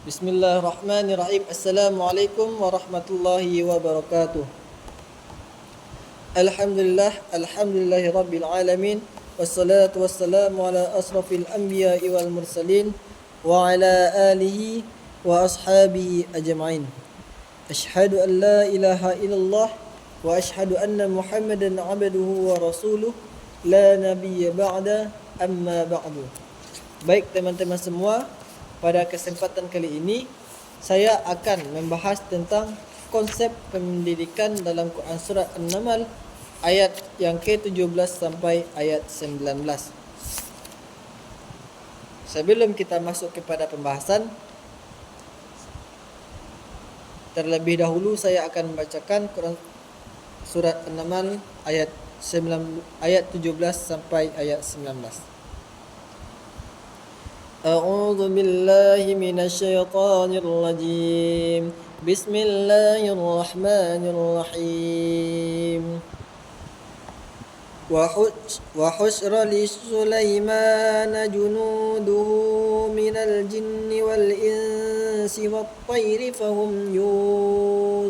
Bismillahirrahmanirrahim. Assalamualaikum warahmatullahi wabarakatuh. Alhamdulillahi rabbil alamin. Wassalatu wassalamu ala asrafil anbiya'i wal mursalin wa ala alihi wa ashabihi ajma'in. Ashhadu an la ilaha illallah wa ashhadu anna Muhammadan abduhu wa rasuluh la nabiyya ba'da amma ba'du. Baik teman-teman semua, pada kesempatan kali ini saya akan membahas tentang konsep pendidikan dalam Quran Surat An-Naml ayat yang ke-17 sampai ayat 19. Sebelum kita masuk kepada pembahasan, terlebih dahulu saya akan membacakan Quran Surat An-Naml ayat 17 sampai ayat 19. A'udzu billahi minasy syaithanir rajim. Bismillahirrahmanirrahim. Wa husyira li Sulaiman junuduhu minal jinni wal insi wat tayri fahum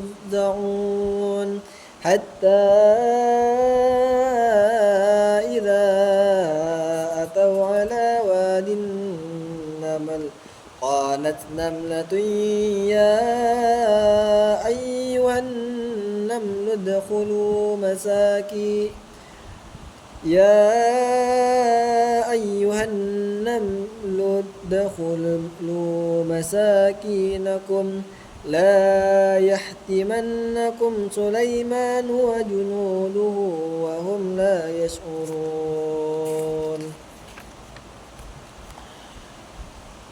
yuzaun hatta idza ataw ala wadin قالت نملة يا أيها النمل ادخلوا مساكنكم لا يحتمنكم سليمان وجنوده وهم لا يشعرون.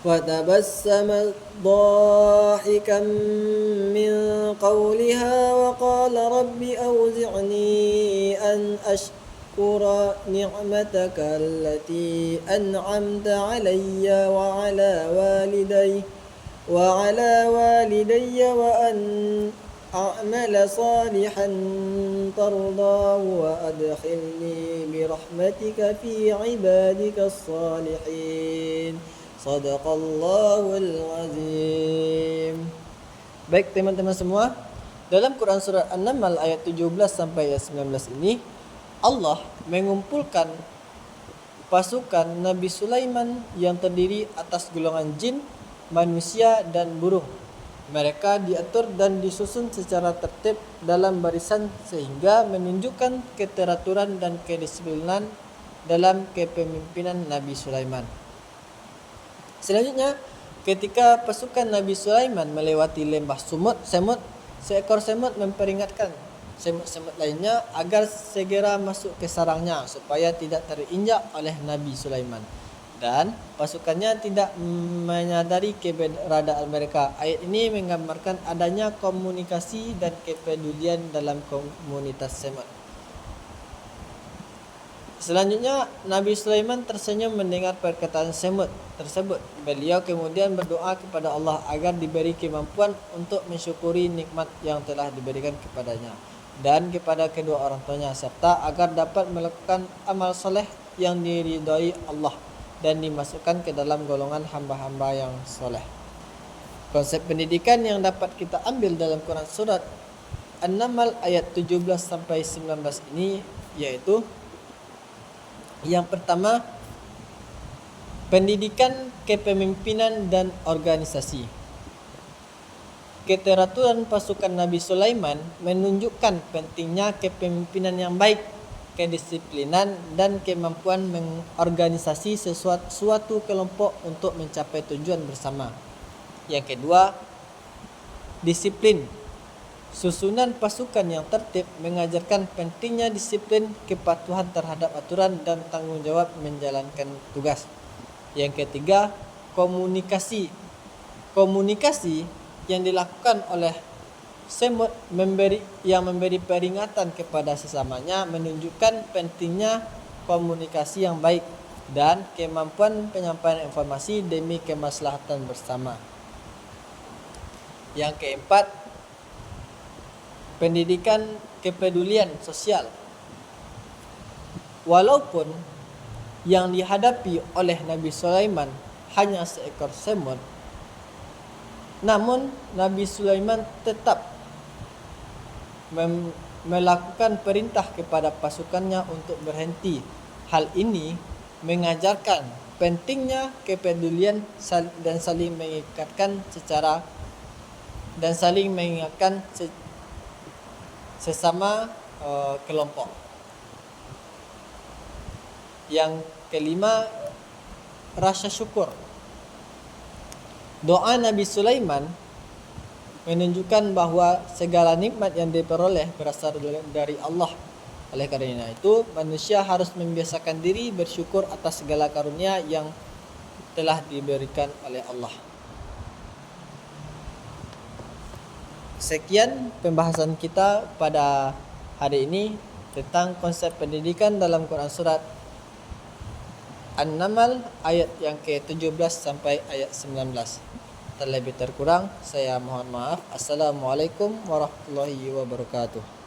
فتبسم ضاحكا من قولها وقال رب أوزعني أن أشكر نعمتك التي أنعمت علي وعلى والدي وأن أعمل صالحا ترضاه وأدخلني برحمتك في عبادك الصالحين. Sadaqallahul azim. Baik teman-teman semua, dalam Quran Surat An-Naml ayat 17 sampai ayat 19 ini Allah mengumpulkan pasukan Nabi Sulaiman yang terdiri atas golongan jin, manusia dan burung. Mereka diatur dan disusun secara tertib dalam barisan sehingga menunjukkan keteraturan dan kedisiplinan dalam kepemimpinan Nabi Sulaiman. Selanjutnya, ketika pasukan Nabi Sulaiman melewati lembah semut, seekor semut memperingatkan semut-semut lainnya agar segera masuk ke sarangnya supaya tidak terinjak oleh Nabi Sulaiman. Dan pasukannya tidak menyadari keberadaan mereka. Ayat ini menggambarkan adanya komunikasi dan kepedulian dalam komunitas semut. Selanjutnya, Nabi Sulaiman tersenyum mendengar perkataan semut tersebut. Beliau kemudian berdoa kepada Allah agar diberi kemampuan untuk mensyukuri nikmat yang telah diberikan kepadanya dan kepada kedua orang tuanya, serta agar dapat melakukan amal soleh yang diridhai Allah dan dimasukkan ke dalam golongan hamba-hamba yang soleh. Konsep pendidikan yang dapat kita ambil dalam Quran Surat An-Naml ayat 17 sampai 19 ini yaitu: yang pertama, pendidikan kepemimpinan dan organisasi. Keteraturan pasukan Nabi Sulaiman menunjukkan pentingnya kepemimpinan yang baik, kedisiplinan dan kemampuan mengorganisasi suatu kelompok untuk mencapai tujuan bersama. Yang kedua, disiplin. Susunan pasukan yang tertib mengajarkan pentingnya disiplin, kepatuhan terhadap aturan dan tanggung jawab menjalankan tugas. Yang ketiga, komunikasi. Komunikasi yang dilakukan oleh semut yang memberi peringatan kepada sesamanya menunjukkan pentingnya komunikasi yang baik dan kemampuan penyampaian informasi demi kemaslahatan bersama. Yang keempat, pendidikan kepedulian sosial. Walaupun yang dihadapi oleh Nabi Sulaiman hanya seekor semut, Namun Nabi Sulaiman tetap melakukan perintah kepada pasukannya untuk berhenti. Hal ini mengajarkan pentingnya kepedulian dan saling mengingatkan sesama kelompok. Yang kelima, rasa syukur. Doa Nabi Sulaiman menunjukkan bahwa segala nikmat yang diperoleh berasal dari Allah. Oleh karena itu, manusia harus membiasakan diri bersyukur atas segala karunia yang telah diberikan oleh Allah. Sekian pembahasan kita pada hari ini tentang konsep pendidikan dalam Quran Surat An-Naml ayat yang ke-17 sampai ayat 19. Terlebih terkurang saya mohon maaf. Assalamualaikum warahmatullahi wabarakatuh.